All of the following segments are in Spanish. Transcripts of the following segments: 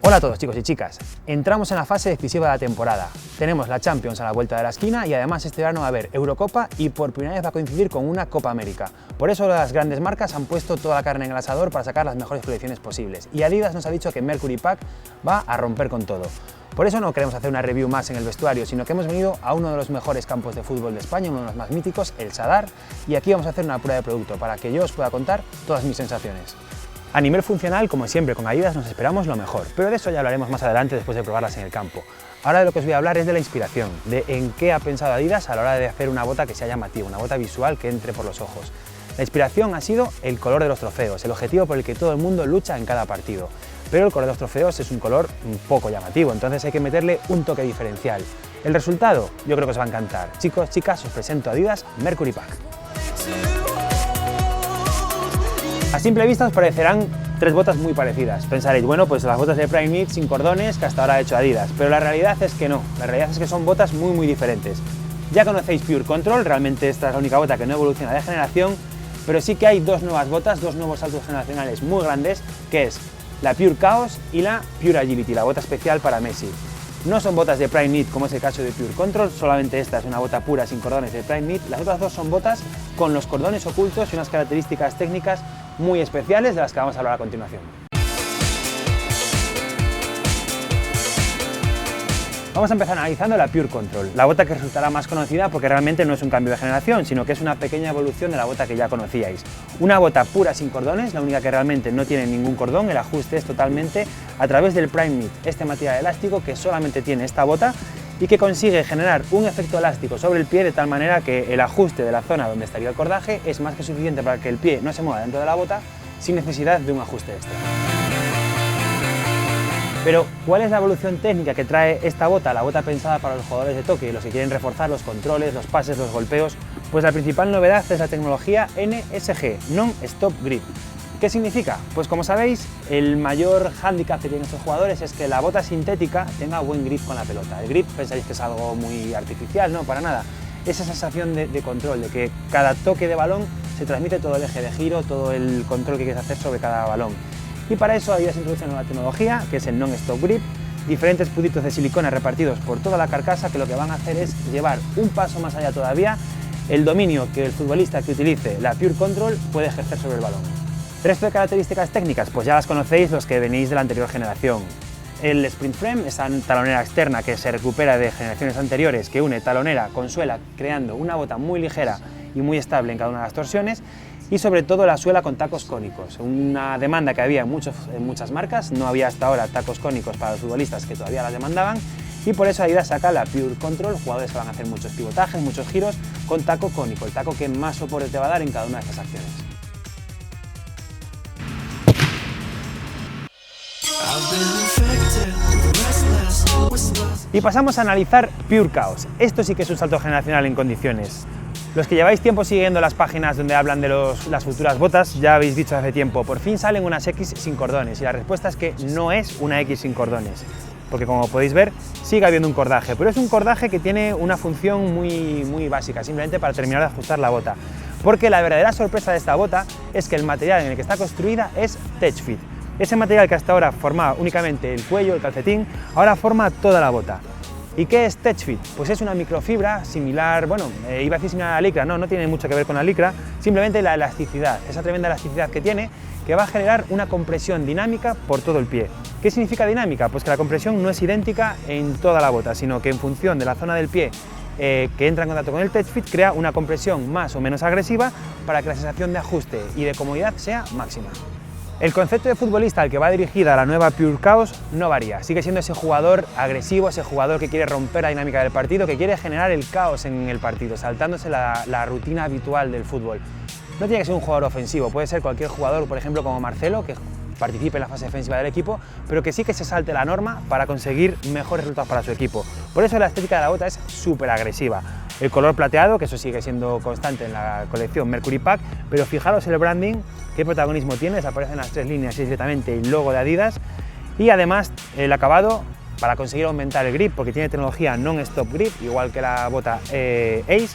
Hola a todos chicos y chicas, entramos en la fase decisiva de la temporada. Tenemos la Champions a la vuelta de la esquina y además este verano va a haber Eurocopa y por primera vez va a coincidir con una Copa América. Por eso las grandes marcas han puesto toda la carne en el asador para sacar las mejores colecciones posibles. Y Adidas nos ha dicho que Mercury Pack va a romper con todo. Por eso no queremos hacer una review más en el vestuario, sino que hemos venido a uno de los mejores campos de fútbol de España, uno de los más míticos, el Sadar, y aquí vamos a hacer una prueba de producto para que yo os pueda contar todas mis sensaciones. A nivel funcional, como siempre con Adidas nos esperamos lo mejor, pero de eso ya hablaremos más adelante después de probarlas en el campo. Ahora de lo que os voy a hablar es de la inspiración, de en qué ha pensado Adidas a la hora de hacer una bota que sea llamativa, una bota visual que entre por los ojos. La inspiración ha sido el color de los trofeos, el objetivo por el que todo el mundo lucha en cada partido. Pero el color de los trofeos es un color un poco llamativo, entonces hay que meterle un toque diferencial. El resultado yo creo que os va a encantar. Chicos, chicas, os presento a Adidas Mercury Pack. A simple vista os parecerán tres botas muy parecidas. Pensaréis, bueno, pues las botas de Prime Knit sin cordones que hasta ahora ha hecho Adidas, pero la realidad es que no, la realidad es que son botas muy diferentes. Ya conocéis Pure Control, realmente esta es la única bota que no evoluciona de generación, pero sí que hay dos nuevas botas, dos nuevos saltos generacionales muy grandes, que es la Pure Chaos y la Pure Agility, la bota especial para Messi. No son botas de Prime Knit como es el caso de Pure Control, solamente esta es una bota pura sin cordones de Prime Knit. Las otras dos son botas con los cordones ocultos y unas características técnicas muy especiales de las que vamos a hablar a continuación. Vamos a empezar analizando la Pure Control, la bota que resultará más conocida porque realmente no es un cambio de generación, sino que es una pequeña evolución de la bota que ya conocíais. Una bota pura sin cordones, la única que realmente no tiene ningún cordón, el ajuste es totalmente a través del Prime Knit, este material elástico que solamente tiene esta bota y que consigue generar un efecto elástico sobre el pie de tal manera que el ajuste de la zona donde estaría el cordaje es más que suficiente para que el pie no se mueva dentro de la bota sin necesidad de un ajuste extra. Pero, ¿cuál es la evolución técnica que trae esta bota, la bota pensada para los jugadores de toque y los que quieren reforzar los controles, los pases, los golpeos? Pues la principal novedad es la tecnología NSG, Non-Stop Grip. ¿Qué significa? Pues como sabéis, el mayor hándicap que tienen estos jugadores es que la bota sintética tenga buen grip con la pelota. El grip pensáis que es algo muy artificial, no, para nada. Esa sensación de control, de que cada toque de balón se transmite todo el eje de giro, todo el control que quieres hacer sobre cada balón. Y para eso Adidas introduce una nueva tecnología, que es el Non-Stop Grip, diferentes puditos de silicona repartidos por toda la carcasa que lo que van a hacer es llevar un paso más allá todavía el dominio que el futbolista que utilice la Pure Control puede ejercer sobre el balón. Resto de características técnicas, pues ya las conocéis los que venís de la anterior generación. El Sprint Frame, esa talonera externa que se recupera de generaciones anteriores, que une talonera con suela, creando una bota muy ligera y muy estable en cada una de las torsiones, y sobre todo la suela con tacos cónicos, una demanda que había en muchas marcas, no había hasta ahora tacos cónicos para los futbolistas que todavía las demandaban, y por eso Adidas saca la Pure Control, jugadores que van a hacer muchos pivotajes, muchos giros, con taco cónico, el taco que más soporte te va a dar en cada una de estas acciones. Y pasamos a analizar Pure Chaos. Esto sí que es un salto generacional en condiciones. Los que lleváis tiempo siguiendo las páginas donde hablan de las futuras botas, ya habéis dicho hace tiempo, por fin salen unas X sin cordones, y la respuesta es que no es una X sin cordones, porque como podéis ver sigue habiendo un cordaje, pero es un cordaje que tiene una función muy básica, simplemente para terminar de ajustar la bota, porque la verdadera sorpresa de esta bota es que el material en el que está construida es TechFit. Ese material que hasta ahora formaba únicamente el cuello, el calcetín, ahora forma toda la bota. ¿Y qué es TechFit? Pues es una microfibra similar, bueno, iba a decir similar a la licra, no tiene mucho que ver con la licra, simplemente la elasticidad, esa tremenda elasticidad que tiene, que va a generar una compresión dinámica por todo el pie. ¿Qué significa dinámica? Pues que la compresión no es idéntica en toda la bota, sino que en función de la zona del pie que entra en contacto con el TechFit, crea una compresión más o menos agresiva para que la sensación de ajuste y de comodidad sea máxima. El concepto de futbolista al que va dirigida la nueva Pure Chaos no varía, sigue siendo ese jugador agresivo, ese jugador que quiere romper la dinámica del partido, que quiere generar el caos en el partido, saltándose la rutina habitual del fútbol. No tiene que ser un jugador ofensivo, puede ser cualquier jugador, por ejemplo como Marcelo, que participe en la fase defensiva del equipo, pero que sí que se salte la norma para conseguir mejores resultados para su equipo. Por eso la estética de la bota es súper agresiva. El color plateado, que eso sigue siendo constante en la colección Mercury Pack, pero fijaros el branding, qué protagonismo tiene, desaparecen las tres líneas y directamente el logo de Adidas, y además el acabado para conseguir aumentar el grip, porque tiene tecnología Non-Stop Grip, igual que la bota Ace.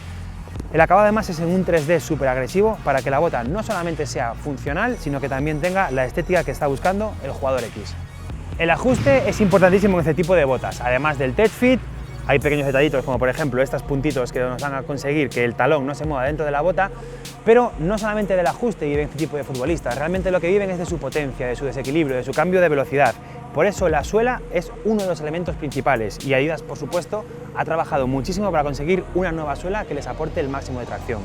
El acabado además es en un 3D súper agresivo para que la bota no solamente sea funcional, sino que también tenga la estética que está buscando el jugador X. El ajuste es importantísimo en este tipo de botas, además del Tech Fit. Hay pequeños detallitos como por ejemplo estos puntitos que nos van a conseguir que el talón no se mueva dentro de la bota, pero no solamente del ajuste viven este tipo de futbolistas, realmente lo que viven es de su potencia, de su desequilibrio, de su cambio de velocidad. Por eso la suela es uno de los elementos principales y Adidas, por supuesto, ha trabajado muchísimo para conseguir una nueva suela que les aporte el máximo de tracción.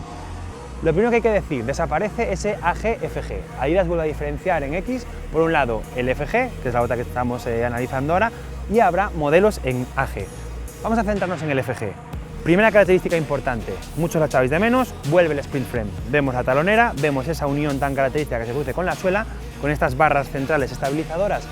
Lo primero que hay que decir, desaparece ese AG-FG. Adidas vuelve a diferenciar en X, por un lado el FG, que es la bota que estamos analizando ahora, y habrá modelos en AG. Vamos a centrarnos en el FG. Primera característica importante, muchos la echabais de menos, vuelve el sprint frame. Vemos la talonera, vemos esa unión tan característica que se produce con la suela, con estas barras centrales estabilizadoras.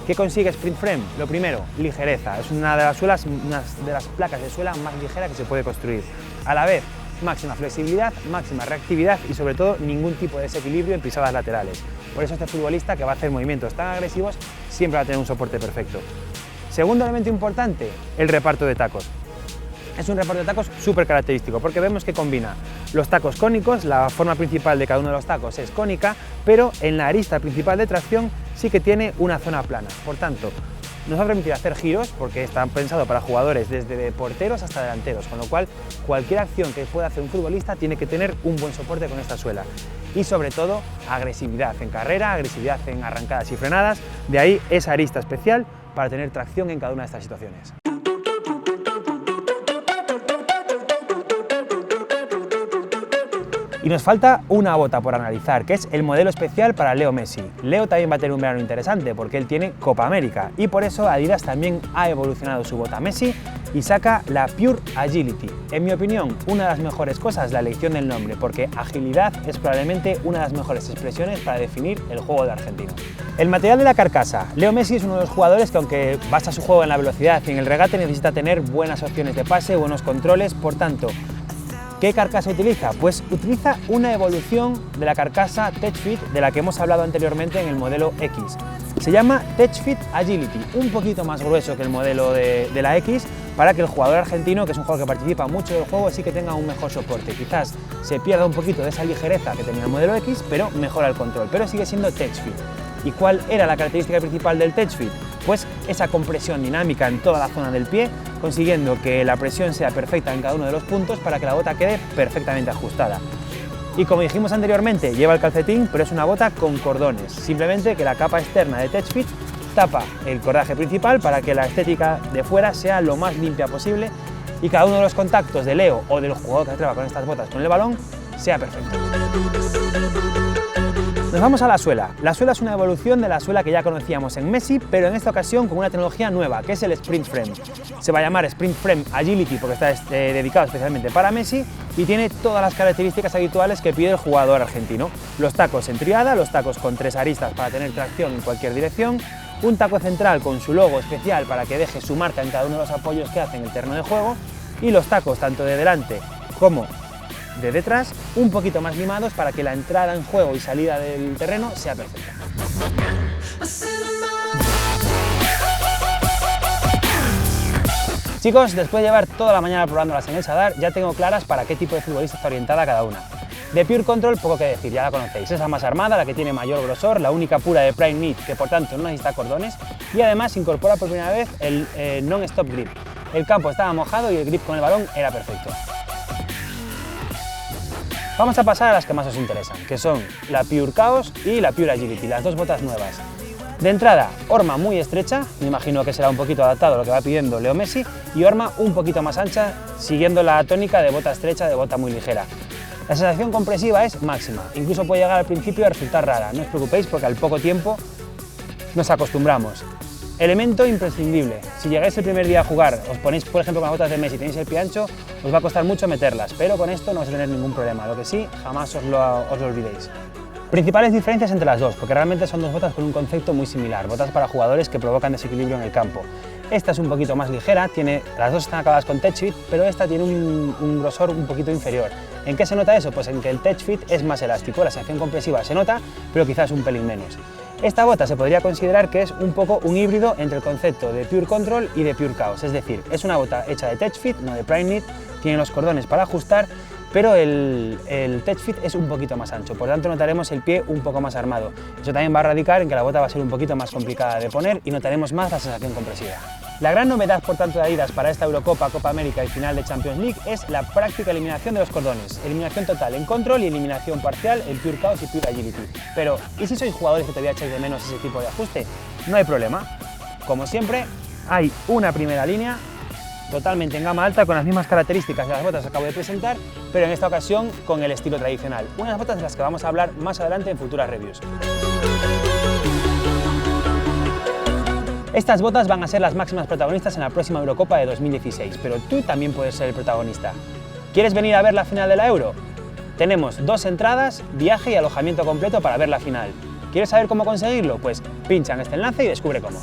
¿Qué consigue Sprint Frame? Lo primero, ligereza. Es una de las suelas, una de las placas de suela más ligera que se puede construir. A la vez, máxima flexibilidad, máxima reactividad y sobre todo ningún tipo de desequilibrio en pisadas laterales. Por eso este futbolista que va a hacer movimientos tan agresivos siempre va a tener un soporte perfecto. Segundo elemento importante, el reparto de tacos. Es un reparto de tacos súper característico porque vemos que combina los tacos cónicos, la forma principal de cada uno de los tacos es cónica, pero en la arista principal de tracción sí que tiene una zona plana. Por tanto, nos va a permitir hacer giros porque están pensados para jugadores desde porteros hasta delanteros, con lo cual cualquier acción que pueda hacer un futbolista tiene que tener un buen soporte con esta suela. Y sobre todo, agresividad en carrera, agresividad en arrancadas y frenadas, de ahí esa arista especial para tener tracción en cada una de estas situaciones. Y nos falta una bota por analizar, que es el modelo especial para Leo Messi. Leo también va a tener un verano interesante porque él tiene Copa América y por eso Adidas también ha evolucionado su bota Messi y saca la Pure Agility. En mi opinión, una de las mejores cosas es la elección del nombre, porque agilidad es probablemente una de las mejores expresiones para definir el juego del argentino. El material de la carcasa. Leo Messi es uno de los jugadores que, aunque basa su juego en la velocidad y en el regate, necesita tener buenas opciones de pase, buenos controles, por tanto, ¿qué carcasa utiliza? Pues utiliza una evolución de la carcasa Tech Fit de la que hemos hablado anteriormente en el modelo X. Se llama Tech Fit Agility, un poquito más grueso que el modelo de la X, para que el jugador argentino, que es un jugador que participa mucho del juego, sí que tenga un mejor soporte. Quizás se pierda un poquito de esa ligereza que tenía el modelo X, pero mejora el control, pero sigue siendo Tech Fit. ¿Y cuál era la característica principal del Tech Fit? Pues esa compresión dinámica en toda la zona del pie, consiguiendo que la presión sea perfecta en cada uno de los puntos para que la bota quede perfectamente ajustada. Y como dijimos anteriormente, lleva el calcetín, pero es una bota con cordones, simplemente que la capa externa de Tech Fit tapa el cordaje principal para que la estética de fuera sea lo más limpia posible y cada uno de los contactos de Leo o del jugador que se atreva con estas botas con el balón sea perfecto. Nos vamos a la suela. La suela es una evolución de la suela que ya conocíamos en Messi, pero en esta ocasión con una tecnología nueva, que es el Sprint Frame. Se va a llamar Sprint Frame Agility porque está dedicado especialmente para Messi y tiene todas las características habituales que pide el jugador argentino. Los tacos en triada, los tacos con 3 aristas para tener tracción en cualquier dirección, un taco central con su logo especial para que deje su marca en cada uno de los apoyos que hace en el terreno de juego y los tacos tanto de delante como de detrás un poquito más limados para que la entrada en juego y salida del terreno sea perfecta. Chicos, después de llevar toda la mañana probándolas en el Sadar, ya tengo claras para qué tipo de futbolista está orientada cada una. De Pure Control, poco que decir, ya la conocéis, es la más armada, la que tiene mayor grosor, la única pura de Prime Knit, que por tanto no necesita cordones, y además incorpora por primera vez el non-stop grip. El campo estaba mojado y el grip con el balón era perfecto. Vamos a pasar a las que más os interesan, que son la Pure Chaos y la Pure Agility, las dos botas nuevas. De entrada, horma muy estrecha, me imagino que será un poquito adaptado a lo que va pidiendo Leo Messi, y horma un poquito más ancha, siguiendo la tónica de bota estrecha, de bota muy ligera. La sensación compresiva es máxima, incluso puede llegar al principio a resultar rara, no os preocupéis porque al poco tiempo nos acostumbramos. Elemento imprescindible, si llegáis el primer día a jugar, os ponéis por ejemplo con las botas de Messi y tenéis el pie ancho, os va a costar mucho meterlas, pero con esto no vais a tener ningún problema, lo que sí, jamás os lo olvidéis. Principales diferencias entre las dos, porque realmente son dos botas con un concepto muy similar, botas para jugadores que provocan desequilibrio en el campo. Esta es un poquito más ligera, las dos están acabadas con Tech Fit, pero esta tiene un grosor un poquito inferior. ¿En qué se nota eso? Pues en que el Tech Fit es más elástico, la sensación compresiva se nota, pero quizás un pelín menos. Esta bota se podría considerar que es un poco un híbrido entre el concepto de Pure Control y de Pure Chaos, es decir, es una bota hecha de Tech Fit, no de Prime Knit, tiene los cordones para ajustar pero el Tech Fit es un poquito más ancho, por tanto notaremos el pie un poco más armado. Eso también va a radicar en que la bota va a ser un poquito más complicada de poner y notaremos más la sensación compresiva. La gran novedad, por tanto, de Adidas para esta Eurocopa, Copa América y final de Champions League es la práctica eliminación de los cordones. Eliminación total en Control y eliminación parcial en Pure Chaos y Pure Agility. Pero, ¿y si sois jugadores que todavía echáis de menos ese tipo de ajuste? No hay problema. Como siempre, hay una primera línea totalmente en gama alta con las mismas características de las botas que acabo de presentar, pero en esta ocasión con el estilo tradicional. Unas botas de las que vamos a hablar más adelante en futuras reviews. Estas botas van a ser las máximas protagonistas en la próxima Eurocopa de 2016, pero tú también puedes ser el protagonista. ¿Quieres venir a ver la final de la Euro? Tenemos 2 entradas, viaje y alojamiento completo para ver la final. ¿Quieres saber cómo conseguirlo? Pues pincha en este enlace y descubre cómo.